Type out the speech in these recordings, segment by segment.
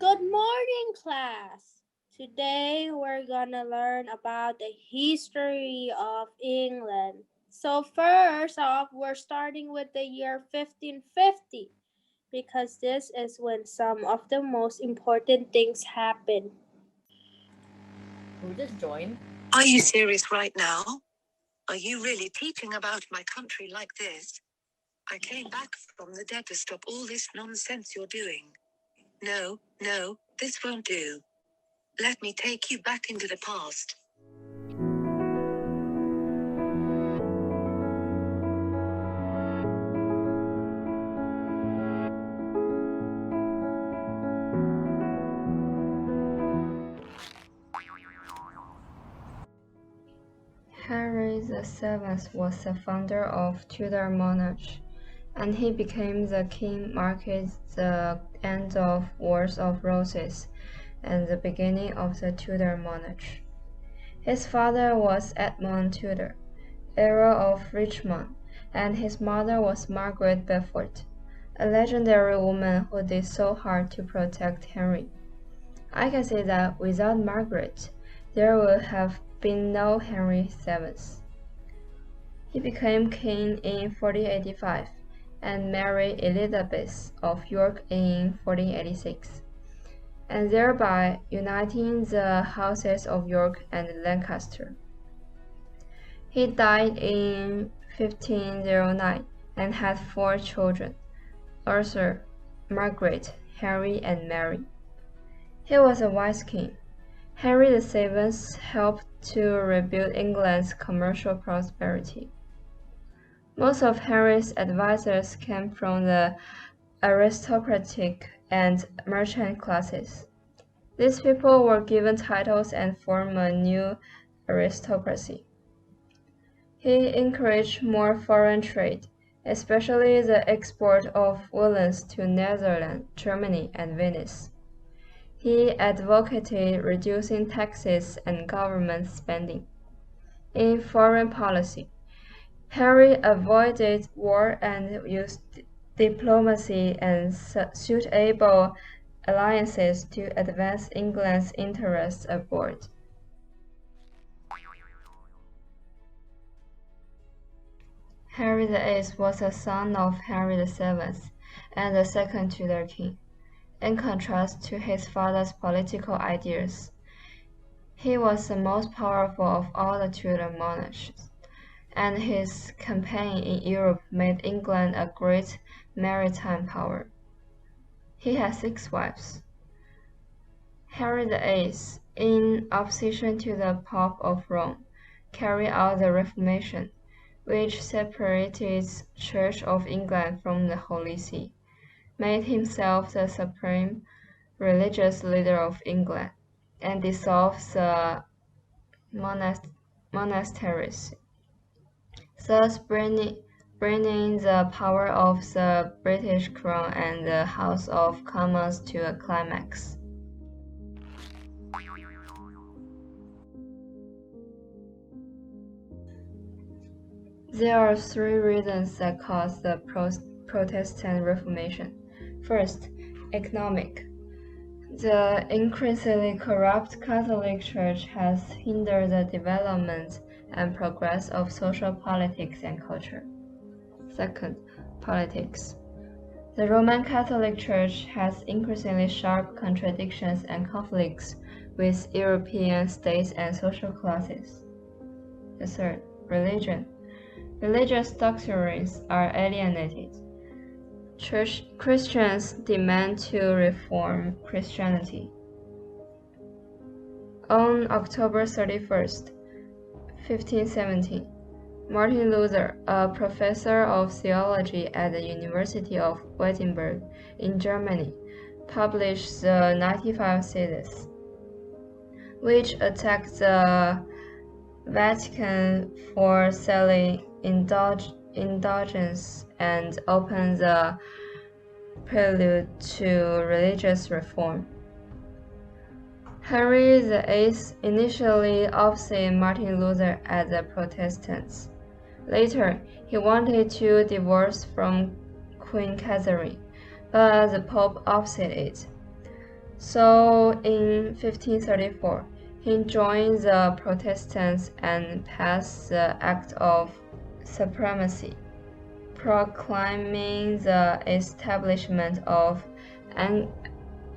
Good morning, class. Today we're gonna learn about the history of England. So, first off, we're starting with the year 1550 because this is when some of the most important things happen. Who just joined? Are you serious right now? Are you really teaching about my country like this? I came back from the dead to stop all this nonsense you're doing. No, no, this won't do. Let me take you back into the past. Henry VII was the founder of Tudor monarchy, and he became the king marking the end of Wars of Roses and the beginning of the Tudor monarchy. His father was Edmund Tudor, Earl of Richmond, and his mother was Margaret Beaufort, a legendary woman who did so hard to protect Henry. I can say that without Margaret, there would have been no Henry VII. He became king in 1485 and married Elizabeth of York in 1486, and thereby uniting the houses of York and Lancaster. He died in 1509 and had 4 children: Arthur, Margaret, Henry, and Mary. He was a wise king. Henry VII helped to rebuild England's commercial prosperity. Most of Henry's advisors came from the aristocratic and merchant classes. These people were given titles and formed a new aristocracy. He encouraged more foreign trade, especially the export of woolens to Netherlands, Germany, and Venice. He advocated reducing taxes and government spending. In foreign policy, Henry avoided war and used diplomacy and suitable alliances to advance England's interests abroad. Henry VIII was a son of Henry VII and the second Tudor king. In contrast to his father's political ideas, he was the most powerful of all the Tudor monarchs, and his campaign in Europe made England a great maritime power. He had 6 wives. Henry VIII, in opposition to the Pope of Rome, carried out the Reformation, which separated Church of England from the Holy See, made himself the supreme religious leader of England, and dissolved the monasteries, thus bringing the power of the British Crown and the House of Commons to a climax. There are 3 reasons that caused the Protestant Reformation. First, economic. The increasingly corrupt Catholic Church has hindered the development and progress of social politics and culture. Second, politics. The Roman Catholic Church has increasingly sharp contradictions and conflicts with European states and social classes. The third, religion. Religious doctrines are alienated. Christians demand to reform Christianity. On October 31st, 1517, Martin Luther, a professor of theology at the University of Wittenberg in Germany, published the 95 Theses, which attacked the Vatican for selling indulgence and opened the prelude to religious reform. Henry VIII initially opposed Martin Luther and the Protestants. Later, he wanted to divorce from Queen Catherine, but the Pope opposed it. So in 1534, he joined the Protestants and passed the Act of Supremacy, proclaiming the establishment of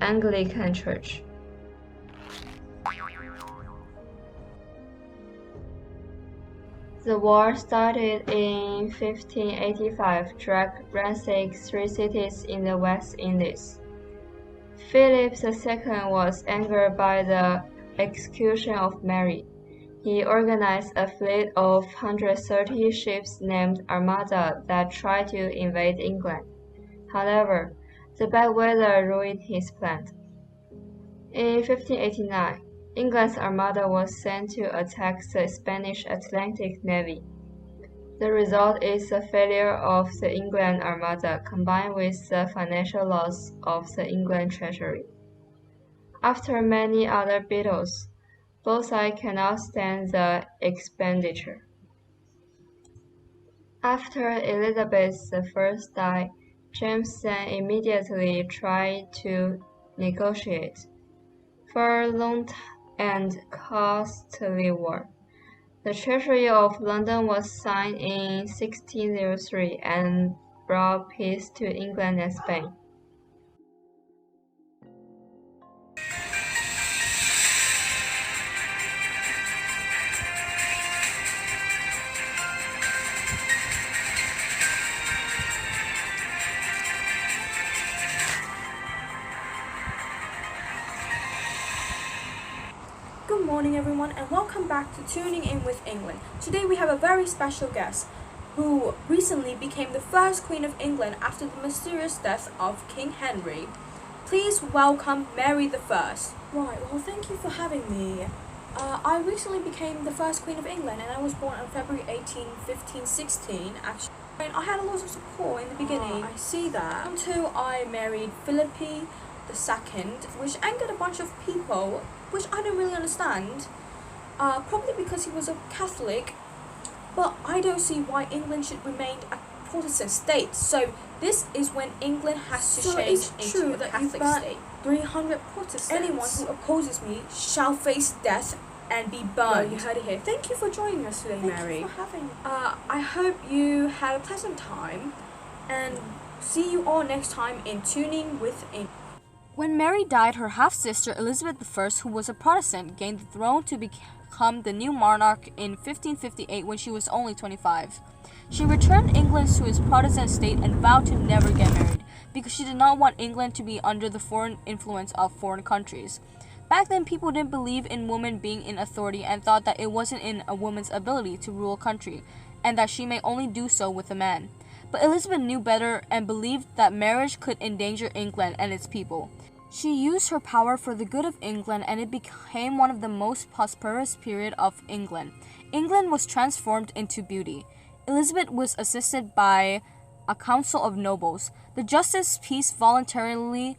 Anglican Church. The war started in 1585, ransacked 3 cities in the West Indies. Philip II was angered by the execution of Mary. He organized a fleet of 130 ships named Armada that tried to invade England. However, the bad weather ruined his plan. In 1589, England's Armada was sent to attack the Spanish Atlantic Navy. The result is the failure of the England Armada combined with the financial loss of the England treasury. After many other battles, both sides cannot stand the expenditure. After Elizabeth I died, James then immediately tried to negotiate. For a long and costly war, the Treaty of London was signed in 1603 and brought peace to England and Spain. Good morning, everyone, and welcome back to Tuning In with England. Today we have a very special guest who recently became the first Queen of England after the mysterious death of King Henry. Please welcome Mary I. Right, well, thank you for having me. I recently became the first Queen of England, and I was born on February 18, 1516, actually. And I had a lot of support in the beginning. I see that. Until I married Philip II, which angered a bunch of people, which I don't really understand. Probably because he was a Catholic, but I don't see why England should remain a Protestant state. So this is when England has to change into a Catholic state. 300 Protestants. Anyone who opposes me shall face death and be burned. Well, you heard it here. Thank you for joining us today, Mary. Thank you for having me. I hope you had a pleasant time, and see you all next time in Tuning with England. When Mary died, her half-sister Elizabeth I, who was a Protestant, gained the throne to become the new monarch in 1558 when she was only 25. She returned England to its Protestant state and vowed to never get married, because she did not want England to be under the foreign influence of foreign countries. Back then, people didn't believe in women being in authority and thought that it wasn't in a woman's ability to rule a country, and that she may only do so with a man. But Elizabeth knew better and believed that marriage could endanger England and its people. She used her power for the good of England, and it became one of the most prosperous period of England. England was transformed into beauty. Elizabeth was assisted by a council of nobles. The Justice Peace voluntarily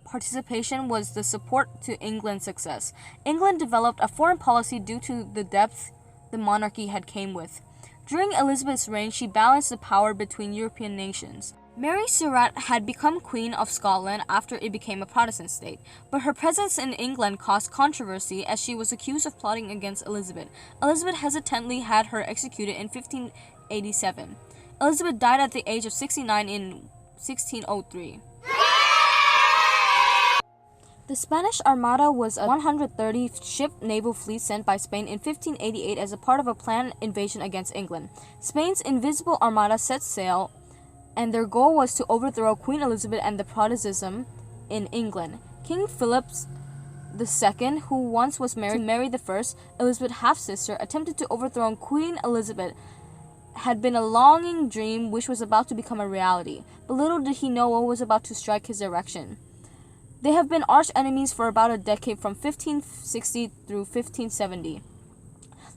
participation was the support to England's success. England developed a foreign policy due to the depth the monarchy had came with. During Elizabeth's reign, she balanced the power between European nations. Mary Stuart had become Queen of Scotland after it became a Protestant state, but her presence in England caused controversy as she was accused of plotting against Elizabeth. Elizabeth hesitantly had her executed in 1587. Elizabeth died at the age of 69 in 1603. The Spanish Armada was a 130-ship naval fleet sent by Spain in 1588 as a part of a planned invasion against England. Spain's Invincible Armada set sail, and their goal was to overthrow Queen Elizabeth and the Protestantism in England. King Philip II, who once was married to Mary I, Elizabeth's half-sister, attempted to overthrow Queen Elizabeth. Had been a longing dream which was about to become a reality, but little did he know what was about to strike his direction. They have been arch enemies for about a decade, from 1560 through 1570.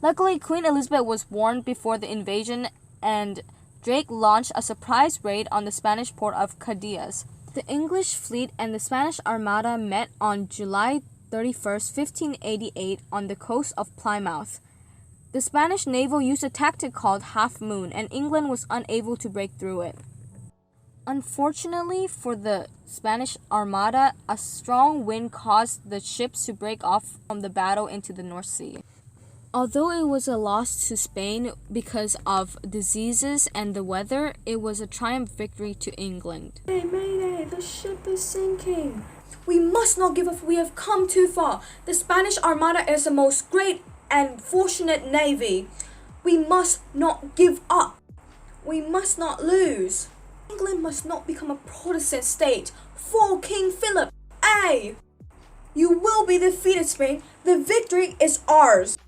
Luckily, Queen Elizabeth was warned before the invasion, and Drake launched a surprise raid on the Spanish port of Cadiz. The English fleet and the Spanish Armada met on July 31, 1588 on the coast of Plymouth. The Spanish naval used a tactic called Half Moon, and England was unable to break through it. Unfortunately for the Spanish Armada, a strong wind caused the ships to break off from the battle into the North Sea. Although it was a loss to Spain because of diseases and the weather, it was a triumph victory to England. Hey, Mayday, the ship is sinking. We must not give up. We have come too far. The Spanish Armada is the most great and fortunate navy. We must not give up. We must not lose. England must not become a Protestant state. For King Philip, A! You will be defeated, Spain. The victory is ours.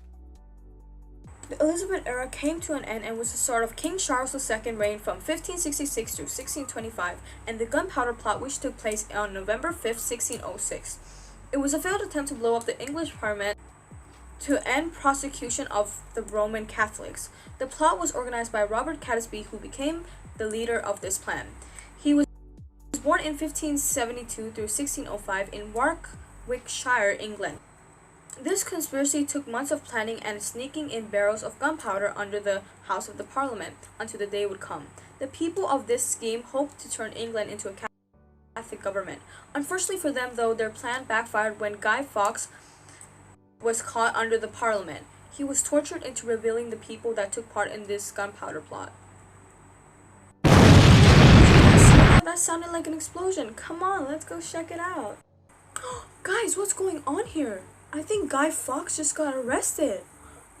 The Elizabeth era came to an end and was the start of King Charles II's reign from 1566 to 1625 and the Gunpowder Plot, which took place on November 5, 1606. It was a failed attempt to blow up the English Parliament to end persecution of the Roman Catholics. The plot was organized by Robert Catesby, who became the leader of this plan. He was born in 1572 through 1605 in Warwickshire, England. This conspiracy took months of planning and sneaking in barrels of gunpowder under the House of the Parliament until the day would come. The people of this scheme hoped to turn England into a Catholic government. Unfortunately for them, though, their plan backfired when Guy Fawkes was caught under the Parliament. He was tortured into revealing the people that took part in this gunpowder plot. That sounded like an explosion. Come on, let's go check it out. Guys, what's going on here? I think Guy Fawkes just got arrested.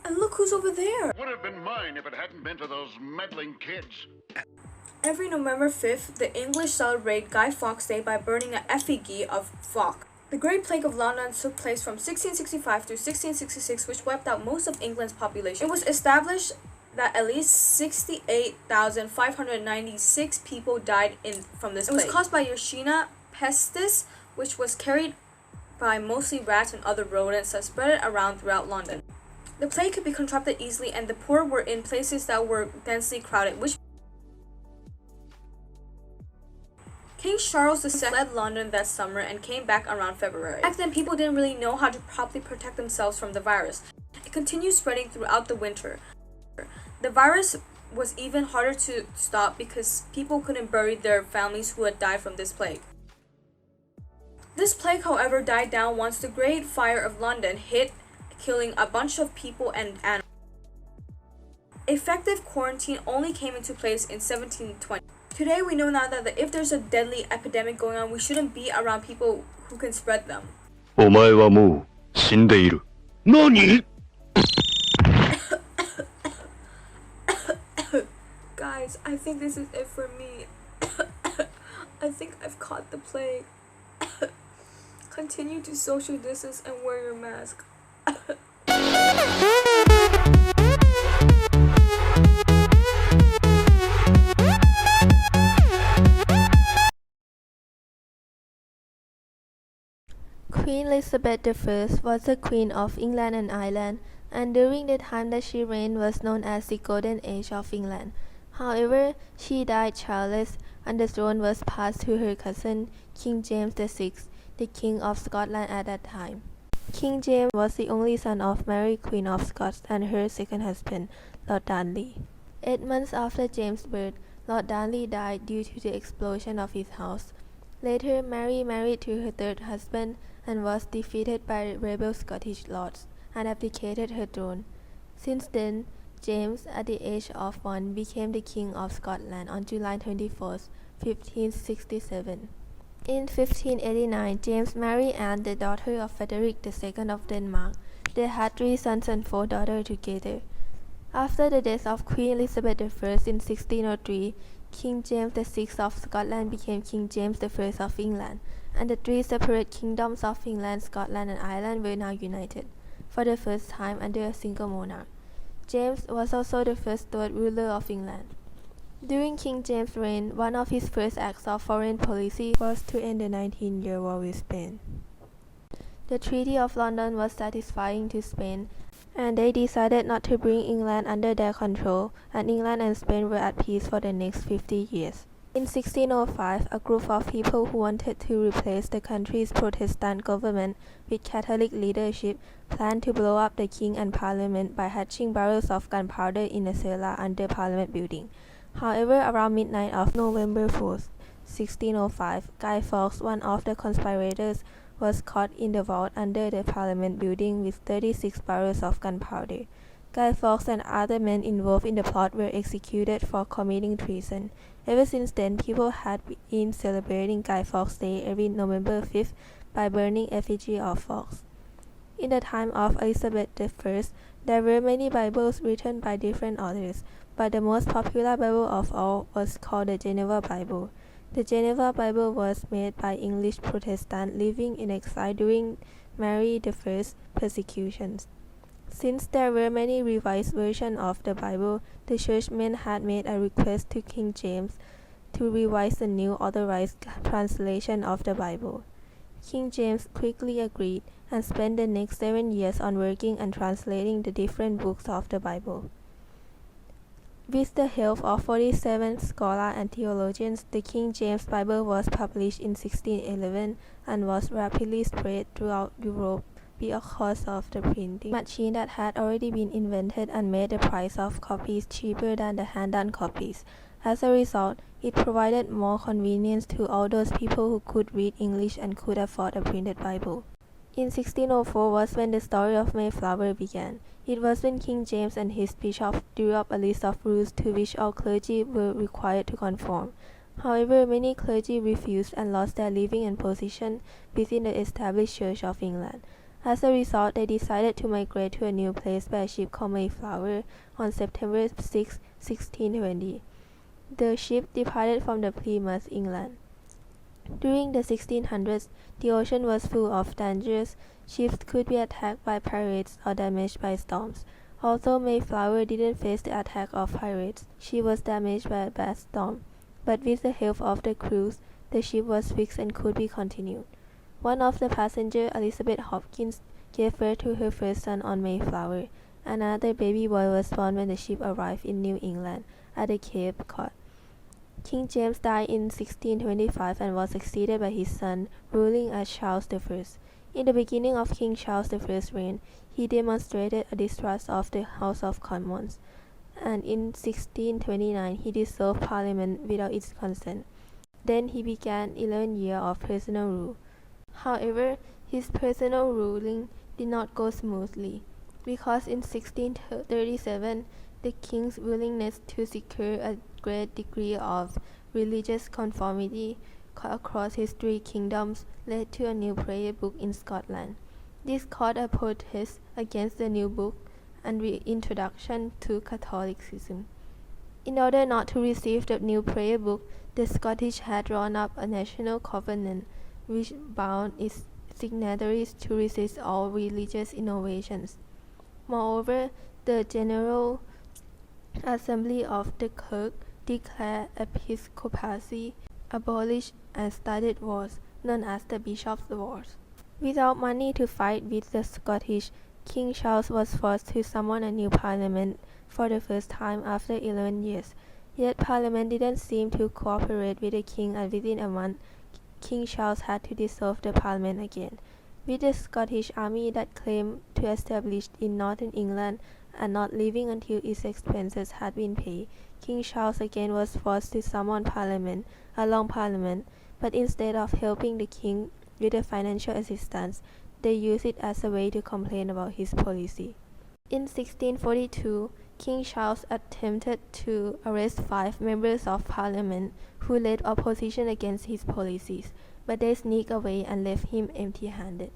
And look who's over there. Would have been mine if it hadn't been for those meddling kids. Every November 5th, the English celebrate Guy Fawkes Day by burning an effigy of Fawkes. The Great Plague of London took place from 1665 to 1666, which wiped out most of England's population. It was established that at least 68,596 people died from this plague. It was caused by Yersinia pestis, which was carried by mostly rats and other rodents that spread it around throughout London. The plague could be contracted easily, and the poor were in places that were densely crowded, which King Charles II fled London that summer and came back around February. Back then, people didn't really know how to properly protect themselves from the virus. It continued spreading throughout the winter. The virus was even harder to stop because people couldn't bury their families who had died from this plague. This plague, however, died down once the Great Fire of London hit, killing a bunch of people and animals. Effective quarantine only came into place in 1720. Today, we know now that if there's a deadly epidemic going on, we shouldn't be around people who can spread them. お前はもう死んでいる。何? Guys, I think this is it for me. I think I've caught the plague. Continue to social distance and wear your mask. Queen Elizabeth I was the Queen of England and Ireland, and during the time that she reigned was known as the Golden Age of England. However, she died childless, and the throne was passed to her cousin, King James VI, the King of Scotland at that time. King James was the only son of Mary, Queen of Scots, and her second husband, Lord Darnley. 8 months after James' birth, Lord Darnley died due to the explosion of his house. Later, Mary married to her third husband and was defeated by rebel Scottish lords and abdicated her throne. Since then, James, at the age of 1, became the King of Scotland on July 21, 1567. In 1589, James married Anne, the daughter of Frederick II of Denmark. They had 3 sons and 4 daughters together. After the death of Queen Elizabeth I in 1603, King James VI of Scotland became King James I of England, and the 3 separate kingdoms of England, Scotland, and Ireland were now united, for the first time under a single monarch. James was also the first third ruler of England. During King James' reign, one of his first acts of foreign policy was to end the 19-year war with Spain. The Treaty of London was satisfying to Spain, and they decided not to bring England under their control, and England and Spain were at peace for the next 50 years. In 1605, a group of people who wanted to replace the country's Protestant government with Catholic leadership planned to blow up the king and parliament by hatching barrels of gunpowder in a cellar under Parliament building. However, around midnight of November 4th, 1605, Guy Fawkes, one of the conspirators, was caught in the vault under the Parliament building with 36 barrels of gunpowder. Guy Fawkes and other men involved in the plot were executed for committing treason. Ever since then, people had been celebrating Guy Fawkes Day every November 5th by burning effigy of Fawkes. In the time of Elizabeth I, there were many Bibles written by different authors, but the most popular Bible of all was called the Geneva Bible. The Geneva Bible was made by English Protestants living in exile during Mary I's persecutions. Since there were many revised versions of the Bible, the churchmen had made a request to King James to revise the new authorized translation of the Bible. King James quickly agreed and spent the next 7 years on working and translating the different books of the Bible. With the help of 47 scholars and theologians, the King James Bible was published in 1611 and was rapidly spread throughout Europe because of the printing machine that had already been invented and made the price of copies cheaper than the hand-done copies. As a result, it provided more convenience to all those people who could read English and could afford a printed Bible. In 1604 was when the story of Mayflower began. It was when King James and his bishop drew up a list of rules to which all clergy were required to conform. However, many clergy refused and lost their living and position within the established Church of England. As a result, they decided to migrate to a new place by a ship called Mayflower on September 6, 1620. The ship departed from the Plymouth, England. During the 1600s, the ocean was full of dangers. Ships could be attacked by pirates or damaged by storms. Although Mayflower didn't face the attack of pirates, she was damaged by a bad storm. But with the help of the crews, the ship was fixed and could be continued. One of the passengers, Elizabeth Hopkins, gave birth to her first son on Mayflower. Another baby boy was born when the ship arrived in New England at the Cape Cod. King James died in 1625 and was succeeded by his son, ruling as Charles I. In the beginning of King Charles I's reign, he demonstrated a distrust of the House of Commons, and in 1629 he dissolved Parliament without its consent. Then he began 11 years of personal rule. However, his personal ruling did not go smoothly, because in 1637 the king's willingness to secure a great degree of religious conformity across his 3 kingdoms led to a new prayer book in Scotland. This caused a protest against the new book and reintroduction to Catholicism. In order not to receive the new prayer book, the Scottish had drawn up a national covenant which bound its signatories to resist all religious innovations. Moreover, the General Assembly of the Kirk declared episcopacy, abolished and started wars, known as the Bishops' Wars. Without money to fight with the Scottish, King Charles was forced to summon a new parliament for the first time after 11 years. Yet Parliament didn't seem to cooperate with the king, and within a month, King Charles had to dissolve the Parliament again. With the Scottish army that claimed to establish in northern England and not leaving until its expenses had been paid, King Charles again was forced to summon a long Parliament, but instead of helping the king with the financial assistance, they used it as a way to complain about his policy. In 1642, King Charles attempted to arrest 5 members of Parliament who led opposition against his policies, but they sneaked away and left him empty-handed.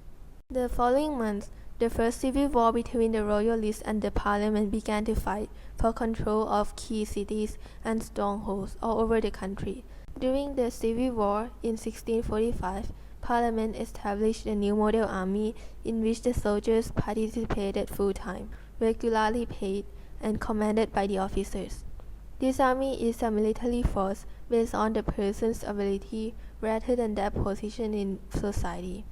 The following month, the first civil war between the royalists and the Parliament began to fight for control of key cities and strongholds all over the country. During the Civil War in 1645, Parliament established a new model army in which the soldiers participated full-time, regularly paid, and commanded by the officers. This army is a military force based on the person's ability rather than their position in society.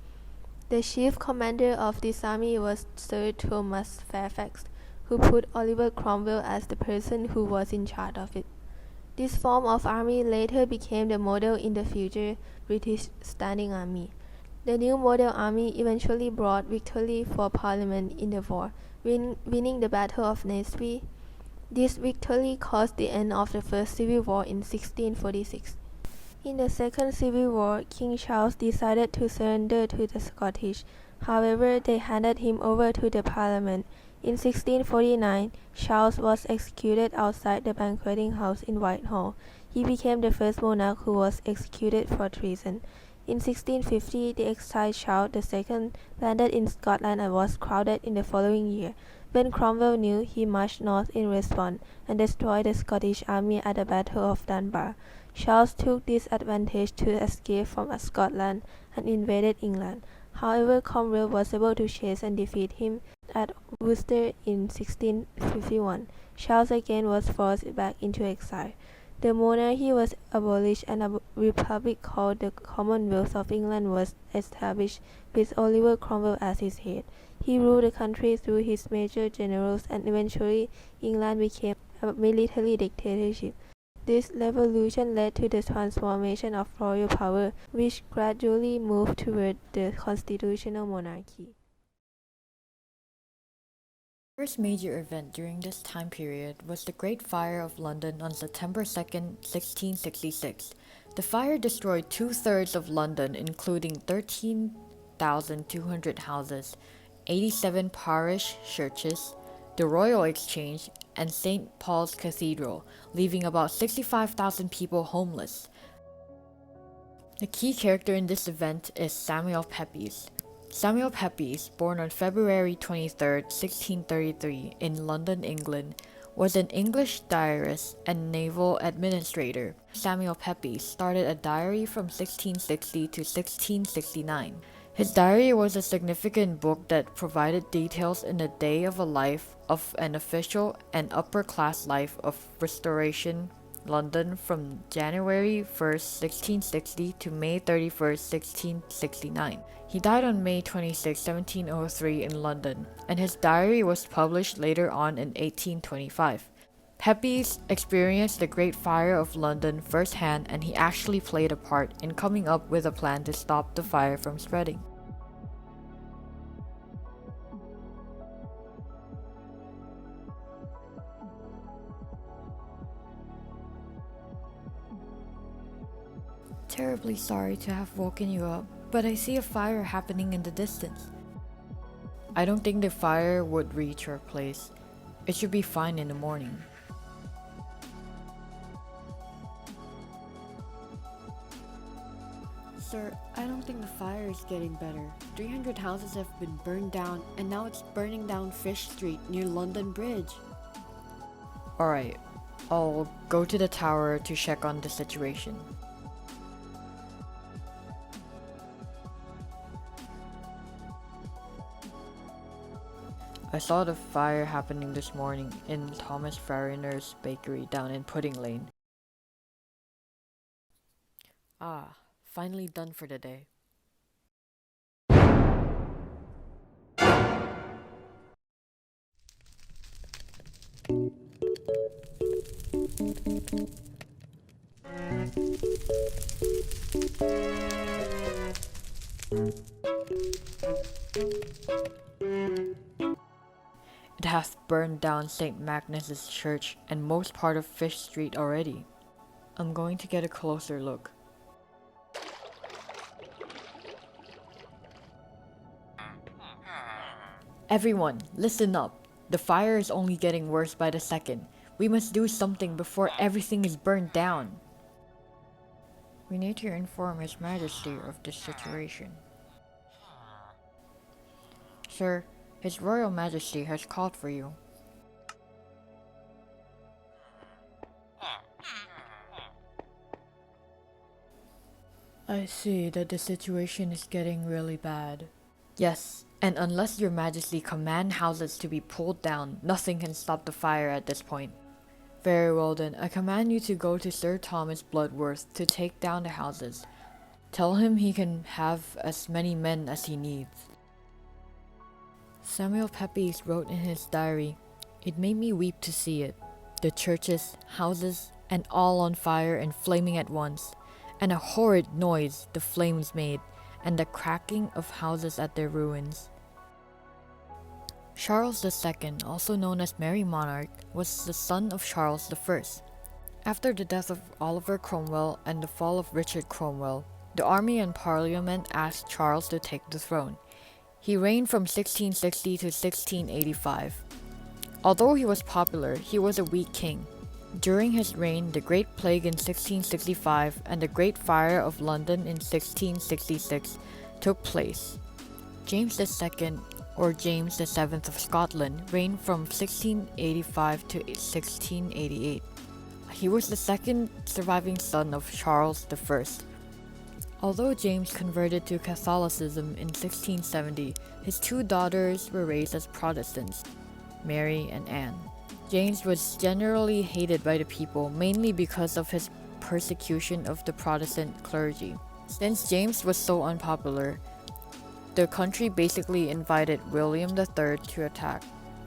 The chief commander of this army was Sir Thomas Fairfax, who put Oliver Cromwell as the person who was in charge of it. This form of army later became the model in the future British Standing Army. The new model army eventually brought victory for Parliament in the war, winning the Battle of Naseby. This victory caused the end of the First Civil War in 1646. In the Second Civil War, King Charles decided to surrender to the Scottish. However, they handed him over to the Parliament. In 1649, Charles was executed outside the banqueting house in Whitehall. He became the first monarch who was executed for treason. In 1650, the exiled Charles II landed in Scotland and was crowned in the following year. When Cromwell knew, he marched north in response and destroyed the Scottish army at the Battle of Dunbar. Charles took this advantage to escape from Scotland and invaded England. However, Cromwell was able to chase and defeat him at Worcester in 1651. Charles again was forced back into exile. The monarchy was abolished and a republic called the Commonwealth of England was established with Oliver Cromwell as its head. He ruled the country through his major generals and eventually England became a military dictatorship. This revolution led to the transformation of royal power, which gradually moved toward the constitutional monarchy. The first major event during this time period was the Great Fire of London on September 2nd, 1666. The fire destroyed two-thirds of London, including 13,200 houses, 87 parish churches, the Royal Exchange, and St. Paul's Cathedral, leaving about 65,000 people homeless. The key character in this event is Samuel Pepys. Samuel Pepys, born on February 23, 1633, in London, England, was an English diarist and naval administrator. Samuel Pepys started a diary from 1660 to 1669. His diary was a significant book that provided details in the day of a life of an official and upper-class life of Restoration London from January 1st, 1660 to May 31st, 1669. He died on May 26, 1703 in London, and his diary was published later on in 1825. Pepys experienced the Great Fire of London firsthand, and he actually played a part in coming up with a plan to stop the fire from spreading. Terribly sorry to have woken you up, but I see a fire happening in the distance. I don't think the fire would reach our place. It should be fine in the morning. Sir, I don't think the fire is getting better. 300 houses have been burned down, and now it's burning down Fish Street near London Bridge. Alright, I'll go to the tower to check on the situation. I saw the fire happening this morning in Thomas Farriner's bakery down in Pudding Lane. Ah, finally done for the day. It hath burned down St. Magnus's church and most part of Fish Street already. I'm going to get a closer look. Everyone, listen up. The fire is only getting worse by the second. We must do something before everything is burned down. We need to inform His Majesty of this situation. Sir, His Royal Majesty has called for you. I see that the situation is getting really bad. Yes, and unless Your Majesty command houses to be pulled down, nothing can stop the fire at this point. Very well then, I command you to go to Sir Thomas Bloodworth to take down the houses. Tell him he can have as many men as he needs. Samuel Pepys wrote in his diary, "It made me weep to see it. The churches, houses, and all on fire and flaming at once, and a horrid noise the flames made, and the cracking of houses at their ruins." Charles II, also known as Merry Monarch, was the son of Charles I. After the death of Oliver Cromwell and the fall of Richard Cromwell, the army and parliament asked Charles to take the throne. He reigned from 1660 to 1685. Although he was popular, he was a weak king. During his reign, the Great Plague in 1665 and the Great Fire of London in 1666 took place. James II, or James VII of Scotland, reigned from 1685 to 1688. He was the second surviving son of Charles I. Although James converted to Catholicism in 1670, his two daughters were raised as Protestants, Mary and Anne. James was generally hated by the people, mainly because of his persecution of the Protestant clergy. Since James was so unpopular, the country basically invited William III to attack.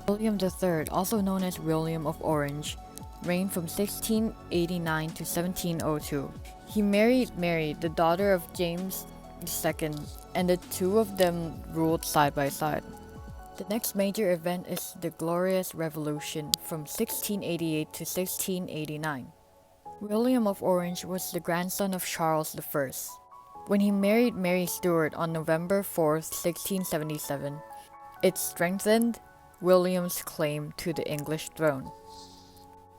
William III, also known as William of Orange, reigned from 1689 to 1702. He married Mary, the daughter of James II, and the two of them ruled side by side. The next major event is the Glorious Revolution from 1688 to 1689. William of Orange was the grandson of Charles I. When he married Mary Stuart on November 4, 1677, it strengthened William's claim to the English throne.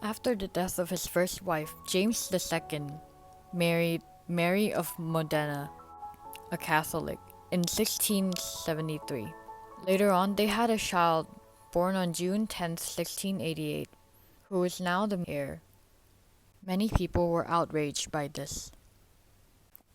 After the death of his first wife, James II married Mary of Modena, a Catholic, in 1673. Later on, they had a child born on June 10, 1688, who is now the heir. Many people were outraged by this.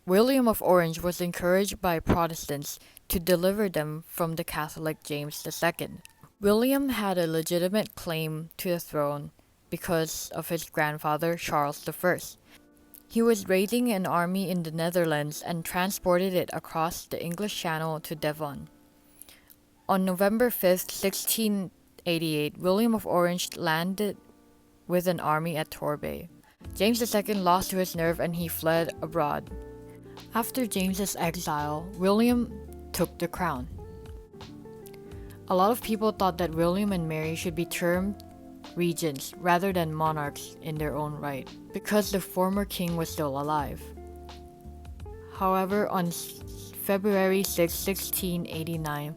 William of Orange was encouraged by Protestants to deliver them from the Catholic James II. William had a legitimate claim to the throne because of his grandfather Charles I. He was raising an army in the Netherlands and transported it across the English Channel to Devon. On November 5, 1688, William of Orange landed with an army at Torbay. James II lost his nerve and he fled abroad. After James's exile, William took the crown. A lot of people thought that William and Mary should be termed regents rather than monarchs in their own right, because the former king was still alive. However, on February 6, 1689,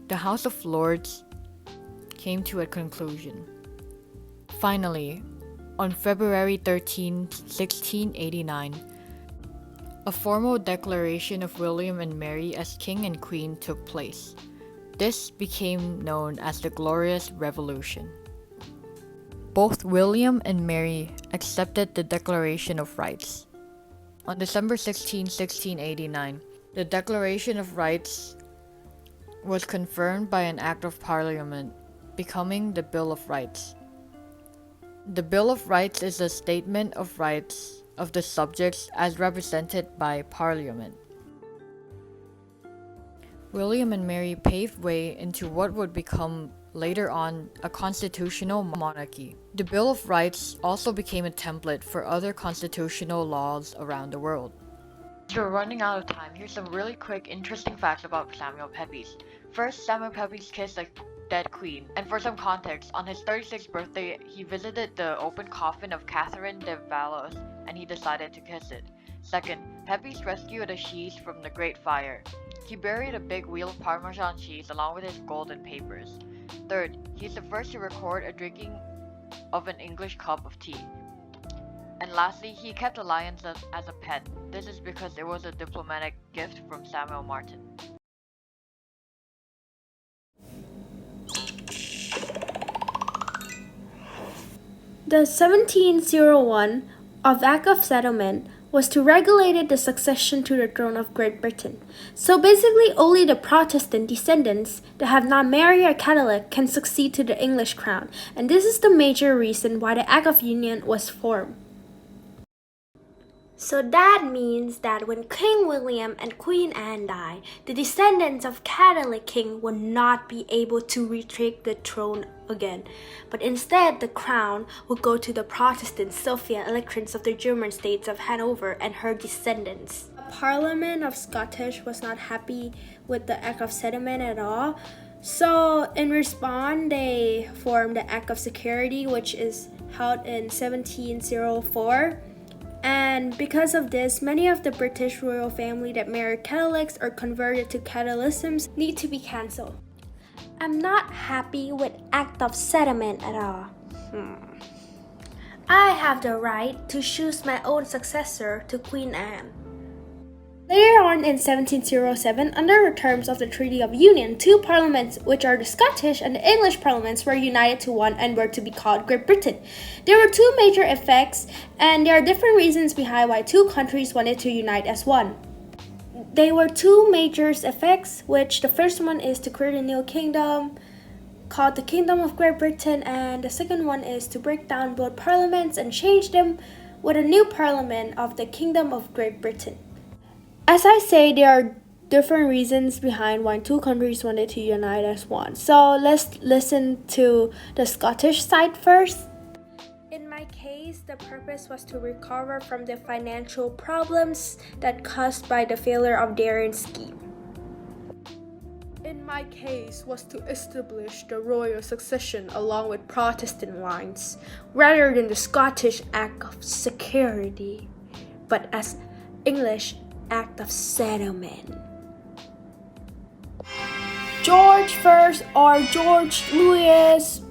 the House of Lords came to a conclusion. Finally, on February 13, 1689, a formal declaration of William and Mary as king and queen took place. This became known as the Glorious Revolution. Both William and Mary accepted the Declaration of Rights. On December 16, 1689, the Declaration of Rights was confirmed by an Act of Parliament, becoming the Bill of Rights. The Bill of Rights is a statement of rights of the subjects as represented by Parliament. William and Mary paved way into what would become later on a constitutional monarchy. The Bill of Rights also became a template for other constitutional laws around the world. We're running out of time. Here's some really quick, interesting facts about Samuel Pepys. First, Samuel Pepys kissed a dead queen. And for some context, on his 36th birthday, he visited the open coffin of Catherine de Valois and he decided to kiss it. Second, Pepys rescued a cheese from the Great Fire. He buried a big wheel of Parmesan cheese along with his golden papers. Third, he's the first to record a drinking of an English cup of tea. And lastly, he kept a lion as a pet. This is because it was a diplomatic gift from Samuel Martin. The 1701 of Act of Settlement was to regulate the succession to the throne of Great Britain. So basically only the Protestant descendants that have not married a Catholic can succeed to the English crown, and this is the major reason why the Act of Union was formed. So that means that when King William and Queen Anne died, the descendants of Catholic king would not be able to retake the throne again, but instead the crown would go to the Protestant Sophia electrons of the German states of Hanover and her descendants. The Parliament of Scottish was not happy with the Act of Settlement at all, so in response they formed the Act of Security, which is held in 1704. And because of this, many of the British royal family that married Catholics or converted to Catholicism need to be cancelled. I'm not happy with Act of Settlement at all. I have the right to choose my own successor to Queen Anne. Later on in 1707, under the terms of the Treaty of Union, two parliaments, which are the Scottish and the English parliaments, were united to one and were to be called Great Britain. There were two major effects, and there are different reasons behind why two countries wanted to unite as one. They were two major effects, which the first one is to create a new kingdom called the Kingdom of Great Britain, and the second one is to break down both parliaments and change them with a new parliament of the Kingdom of Great Britain. As I say, there are different reasons behind why two countries wanted to unite as one. So let's listen to the Scottish side first. In my case, the purpose was to recover from the financial problems that caused by the failure of Darren's scheme. In my case was to establish the royal succession along with Protestant lines, rather than the Scottish Act of Security, but as English Act of Settlement. George I, or George Louis,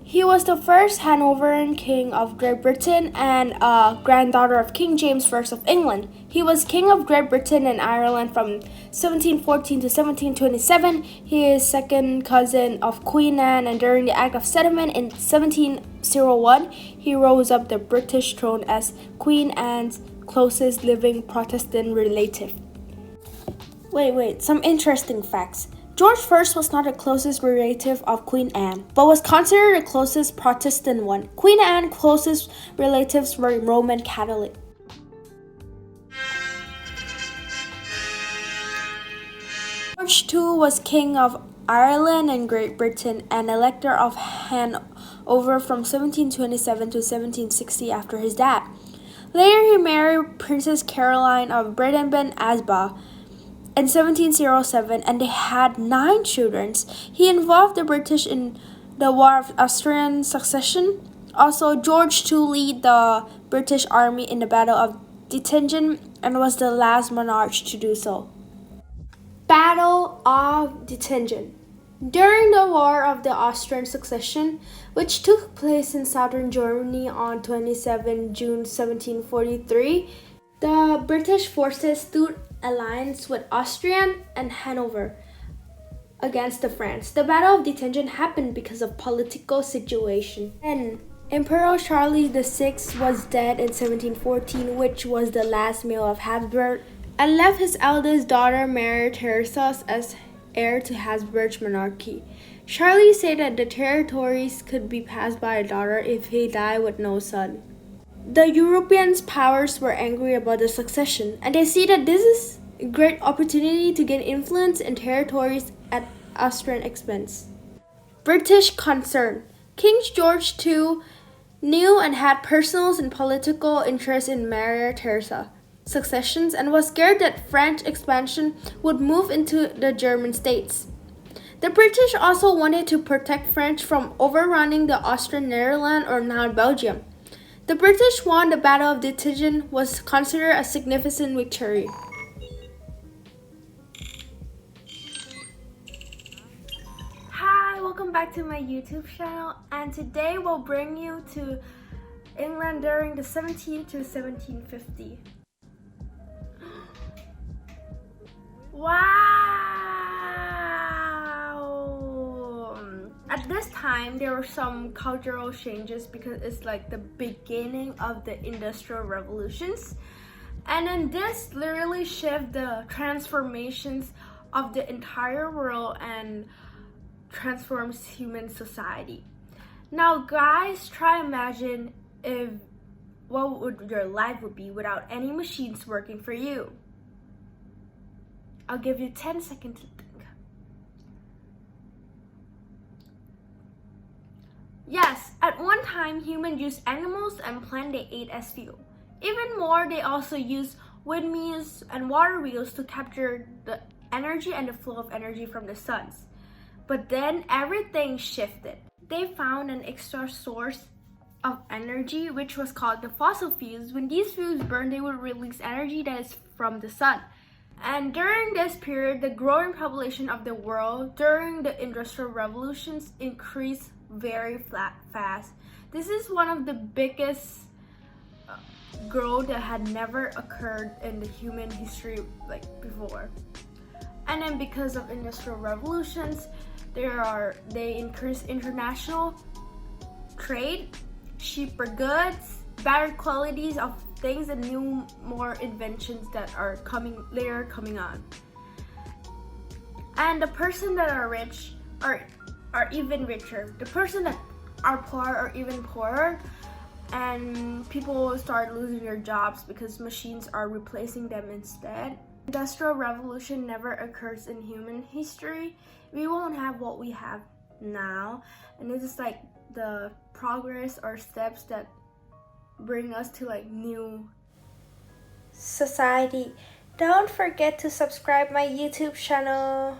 he was the first Hanoverian king of Great Britain and a granddaughter of King James I of England. He was king of Great Britain and Ireland from 1714 to 1727. He is second cousin of Queen Anne, and during the Act of Settlement in 1701, he rose up the British throne as Queen Anne's closest living Protestant relative. Wait, some interesting facts. George I was not the closest relative of Queen Anne, but was considered the closest Protestant one. Queen Anne's closest relatives were Roman Catholic. George II was King of Ireland and Great Britain and Elector of Hanover from 1727 to 1760 after his death. Later, he married Princess Caroline of Brandenburg-Ansbach in 1707, and they had 9 children. He involved the British in the War of Austrian Succession. Also, George II led the British Army in the Battle of Dettingen and was the last monarch to do so. Battle of Dettingen. During the War of the Austrian Succession, which took place in southern Germany on 27 June 1743, the British forces stood alliance with Austria and Hanover against the France. The Battle of Dettingen happened because of political situation. And Emperor Charles VI was dead in 1714, which was the last male of Habsburg, and left his eldest daughter Mary Theresa as heir to Habsburg monarchy. Charlie said that the territories could be passed by a daughter if he died with no son. The European powers were angry about the succession, and they see that this is a great opportunity to gain influence in territories at Austrian expense. British concern. King George II knew and had personal and political interest in Maria Theresa successions and was scared that French expansion would move into the German states. The British also wanted to protect French from overrunning the Austrian Netherlands, or now Belgium. The British won the Battle of Dettingen, was considered a significant victory. Hi, welcome back to my YouTube channel, and today we'll bring you to England during the 17th to 1750. Wow! At this time, there were some cultural changes because it's like the beginning of the Industrial Revolutions. And then this literally shifted the transformations of the entire world and transforms human society. Now guys, try imagine what would your life would be without any machines working for you. I'll give you 10 seconds to think. Yes, at one time, humans used animals and plants they ate as fuel. Even more, they also used windmills and water wheels to capture the energy and the flow of energy from the suns. But then everything shifted. They found an extra source of energy, which was called the fossil fuels. When these fuels burn, they would release energy that is from the sun. And during this period, the growing population of the world during the Industrial Revolutions increased very fast. This is one of the biggest growth that had never occurred in the human history like before. And then because of Industrial Revolutions, they increased international trade, cheaper goods, better qualities of things, and new more inventions that are coming on. And the person that are rich are even richer. The person that are poor are even poorer, and people will start losing their jobs because machines are replacing them instead. Industrial Revolution never occurs in human history. We won't have what we have now, and this is like the progress or steps that bring us to like new society. Don't forget to subscribe my YouTube channel.